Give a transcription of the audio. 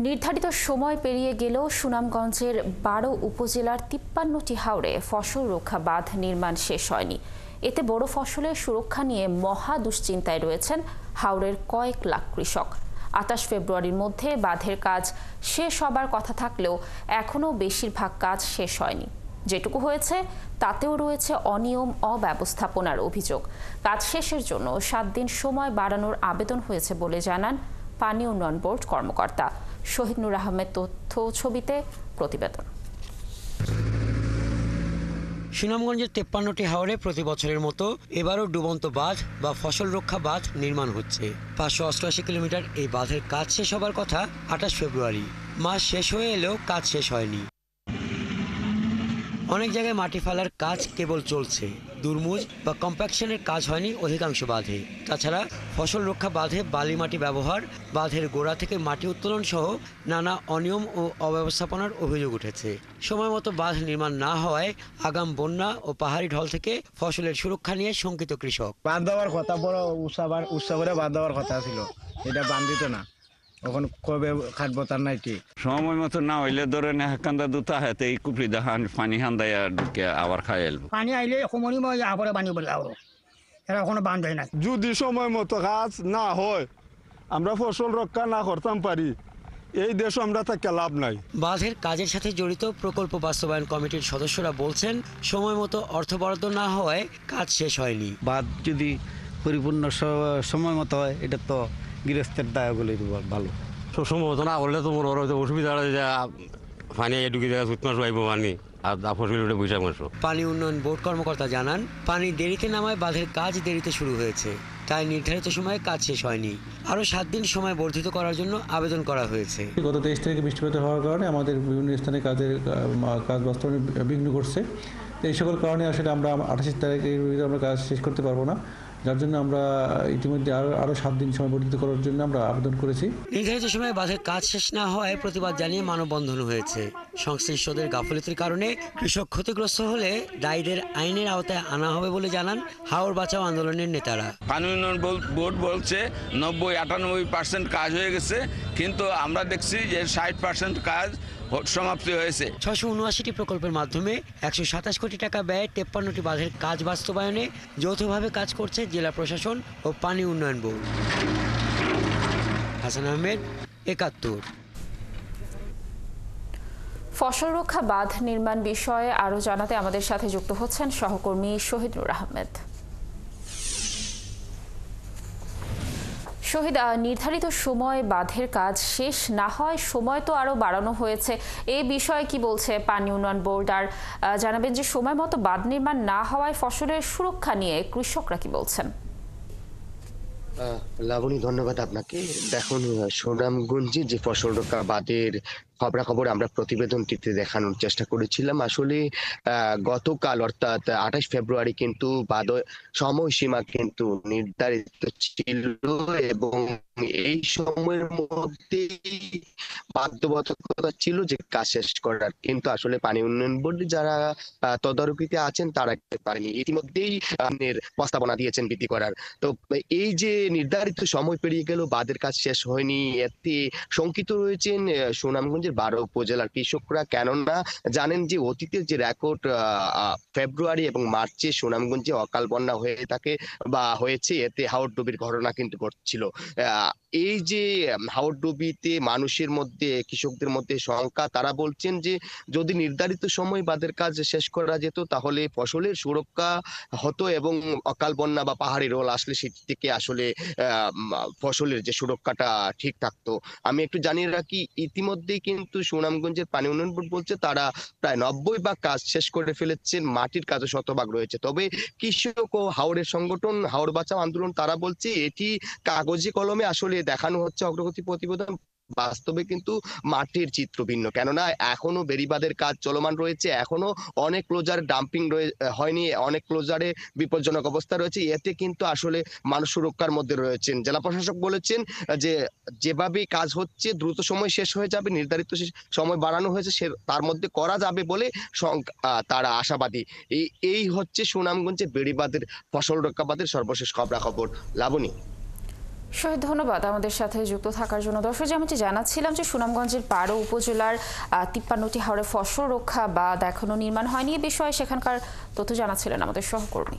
নির্ধারিত সময় পেরিয়ে গেলেও সুনামগঞ্জের ১২ উপজেলার ৫৩টি হাওরে ফসল রক্ষা বাঁধ নির্মাণ শেষ হয়নি। এতে বড় ফসলের সুরক্ষা নিয়ে মহা দুশ্চিন্তায় রয়েছেন হাওরের কয়েক লাখ কৃষক। ২৮ ফেব্রুয়ারির মধ্যে বাঁধের কাজ শেষ হবার কথা থাকলেও এখনও বেশিরভাগ কাজ শেষ হয়নি। যেটুকু হয়েছে তাতেও রয়েছে অনিয়ম, অব্যবস্থাপনার অভিযোগ। কাজ শেষের জন্য ৭ দিন সময় বাড়ানোর আবেদন হয়েছে বলে জানান পানি উন্নয়ন বোর্ড কর্মকর্তা। শহীদ নূর আহমেদ তথ্য ছবিতে প্রতিবেদন। সুনামগঞ্জের ৫৩টি হাওরে প্রতি বছরের মতো এবারও ডুবন্ত বাঁধ বা ফসল রক্ষা বাঁধ নির্মাণ হচ্ছে। ৫৮৮ কিলোমিটার এই বাঁধের কাজ শেষ হবার কথা ২৮ ফেব্রুয়ারি। মাস শেষ হয়ে এলেও কাজ শেষ হয়নি। অনেক জায়গায় মাটি ফেলার কাজ কেবল চলছে, দুর্মুজ বা কম্প্যাকশনের কাজ হয়নি অধিকাংশ বাঁধে। তাছাড়া ফসল রক্ষা বাঁধে বালি মাটি ব্যবহার, বাঁধের গোড়া থেকে মাটি উত্তোলন সহ নানা অনিয়ম ও অব্যবস্থাপনার অভিযোগ উঠেছে। সময় মতো বাঁধ নির্মাণ না হওয়ায় আগাম বন্যা ও পাহাড়ি ঢল থেকে ফসলের সুরক্ষা নিয়ে শঙ্কিত কৃষক। বাঁধ দেওয়ার কথা, বড় উৎসবের বাঁধ দেওয়ার কথা ছিল, এটা বান্ধিত না, এখন কবে খাটবো তার নাই ঠিক। সময় মতো না হইলে ধরেন কান্দা দুটা হাতে এই কুপড়ি দেখান পানি হান্দাইয়া ঢুকে আবার খাই এলব। পানি আইলে সময় আবার পানি বলে আরো এরা কোনো বান্ধ হয় না। যদি সময় মতো কাজ না হয়, আমরা ফসল রক্ষা না করতাম পারি, এই দেশ আমরা তাকে লাভ নাই। বাঁধের কাজের সাথে জড়িত প্রকল্প বাস্তবায়ন কমিটির সদস্যরা বলছেন, সময় মতো অর্থ বরাদ্দ না হওয়ায় কাজ শেষ হয়নি। বাঁধ যদি পরিপূর্ণ সময় মতো হয়, এটা তো গৃহস্থের দায় বলে ভালো। সময় মতো না করলে তো মোর অসুবিধা পানি ঢুকে যায়, সুত মাস আইব পানি আর ফসল উঠে বৈশাখ মাস। পানি উন্নয়ন বোর্ড কর্মকর্তা জানান, পানি দেরিতে নামায় বাঁধের কাজ দেরিতে শুরু হয়েছে, তাই নির্ধারিত সময়ে কাজ শেষ হয়নি। আরও ৭ দিন সময় বর্ধিত করার জন্য আবেদন করা হয়েছে। গত ২৩ তারিখে বৃষ্টিপাত হওয়ার কারণে আমাদের বিভিন্ন স্থানে কাজ বাস্তবায়নে বিঘ্ন ঘটছে। এই সকল কারণে আসলে আমরা ২৮ তারিখের ভিতরে আমরা কাজ শেষ করতে পারবো না, যার জন্য আমরা ইতিমধ্যে আরও ৭ দিন সময় বর্ধিত করার জন্য আমরা আবেদন করেছি। নির্ধারিত সময়ে বাঁধের কাজ শেষ না হওয়ায় প্রতিবাদ জানিয়ে মানববন্ধন হয়েছে। সংশ্লিষ্টদের গাফিলতির কারণে কৃষক ক্ষতিগ্রস্ত হলে দায়ীদের আইনের আওতায় আনা হবে বলে জানান হাওর বাঁচাও আন্দোলনের নেতারা। পানি উন্নয়ন বোর্ড বলছে ৯০-৯৮% কাজ হয়ে গেছে, কিন্তু আমরা দেখছি যে ৬০% কাজ সমাপ্তি হয়েছে। ৬৭৯টি প্রকল্পের মাধ্যমে ১২৭ কোটি টাকা ব্যয়ে ৫৩টি বাঁধের কাজ বাস্তবায়নে যৌথভাবে কাজ করছে জেলা প্রশাসন ও পানি উন্নয়ন বোর্ড। হাসান আহমেদ, ৭১। ফসল রক্ষা বাঁধ নির্মাণ বিষয়ে আরও জানাতে আমাদের সাথে যুক্ত হচ্ছেন সহকর্মী শহীদ নূর আহমেদ। শহীদ, নির্ধারিত সময় বাঁধের কাজ শেষ না হয়, সময় তো আরও বাড়ানো হয়েছে, এই বিষয়ে কি বলছে পানি উন্নয়ন বোর্ড? আর জানাবেন যে সময় মতো বাঁধ নির্মাণ না হওয়ায় ফসলের সুরক্ষা নিয়ে কৃষকরা কি বলছেন? লাবণী, ধন্যবাদ আপনাকে। দেখুন, সুনামগঞ্জে যে ফসল রক্ষা বাঁধের খবরাখবর আমরা প্রতিবেদনটিতে দেখানোর চেষ্টা করেছিলাম। আসলে গতকাল অর্থাৎ ২৮ ফেব্রুয়ারি কিন্তু সময়সীমা কিন্তু নির্ধারিত ছিল এবং এই সময়ের মধ্যেই বাধ্যবাধকতা ছিল যে কাজ শেষ করার, কিন্তু আসলে পানি উন্নয়ন বোর্ডে যারা তদারকিতে আছেন তারা পারেনি। ইতিমধ্যেই প্রস্তাবনা দিয়েছেন বৃদ্ধি করার। তো এই যে নির্ধারিত সময় পেরিয়ে গেল, বাঁধের কাজ শেষ হয়নি, এতে শঙ্কিত রয়েছেন সুনামগঞ্জের ১২ উপজেলার কৃষকরা। কেননা জানেন যে অতীতের যে রেকর্ড ফেব্রুয়ারি এবং মার্চে সুনামগঞ্জে অকাল বন্যা হয়ে থাকে বা হয়েছে, এতে হাওরডুবির ঘটনা কিন্তু ঘটছিল। এই যে হাওরডুবিতে মানুষের মধ্যে, কৃষকদের মধ্যে শঙ্কা, তারা বলছেন যে যদি নির্ধারিত সময় বাঁধের কাজ শেষ করা যেত তাহলে ফসলের সুরক্ষা হতো এবং অকাল বন্যা বা পাহাড়ি রোল আসলে সেটি থেকে আসলে ফসলের যে সুরক্ষাটা ঠিক থাকতো। আমি একটু জানিয়ে রাখি, ইতিমধ্যেই কিন্তু সুনামগঞ্জের পানি উন্নয়ন বোর্ড বলছে তারা প্রায় ৯০ কাজ শেষ করে ফেলেছেন, মাটির কাজও শতভাগ রয়েছে। তবে কৃষক ও হাওরের সংগঠন হাওর বাঁচাও আন্দোলন তারা বলছে এটি কাগজে কলমে আসলে দেখানো হচ্ছে অগ্রগতি প্রতিবেদন, বাস্তবে কিন্তু মাটির চিত্র ভিন্ন। কেননা এখনো বেড়িবাঁধের কাজ চলমান রয়েছে, এখনো অনেক ক্লোজার ডাম্পিং হয়নি, অনেক ক্লোজারে বিপজ্জনক অবস্থা রয়েছে। এতে কিন্তু আসলে মানুষ সুরক্ষার মধ্যে রয়েছেন। জেলা প্রশাসক বলেছেন যে যেভাবে কাজ হচ্ছে দ্রুত সময় শেষ হয়ে যাবে, নির্ধারিত সময় বাড়ানো হয়েছে তার মধ্যে করা যাবে বলে তারা আশাবাদী। এই হচ্ছে সুনামগঞ্জে বেড়িবাঁধের ফসল রক্ষা বাঁধের সর্বশেষ খবরাখবর। লাবণী। শহীদ, ধন্যবাদ আমাদের সাথে যুক্ত থাকার জন্য। দর্শক, যেমনটি জানাচ্ছিলাম যে সুনামগঞ্জের বারো উপজেলার 53টি হাওরে ফসল রক্ষা বাঁধ এখনো নির্মাণ হয়নি। এ বিষয়ে সেখানকার তথ্য জানাচ্ছিলেন আমাদের সহকর্মী।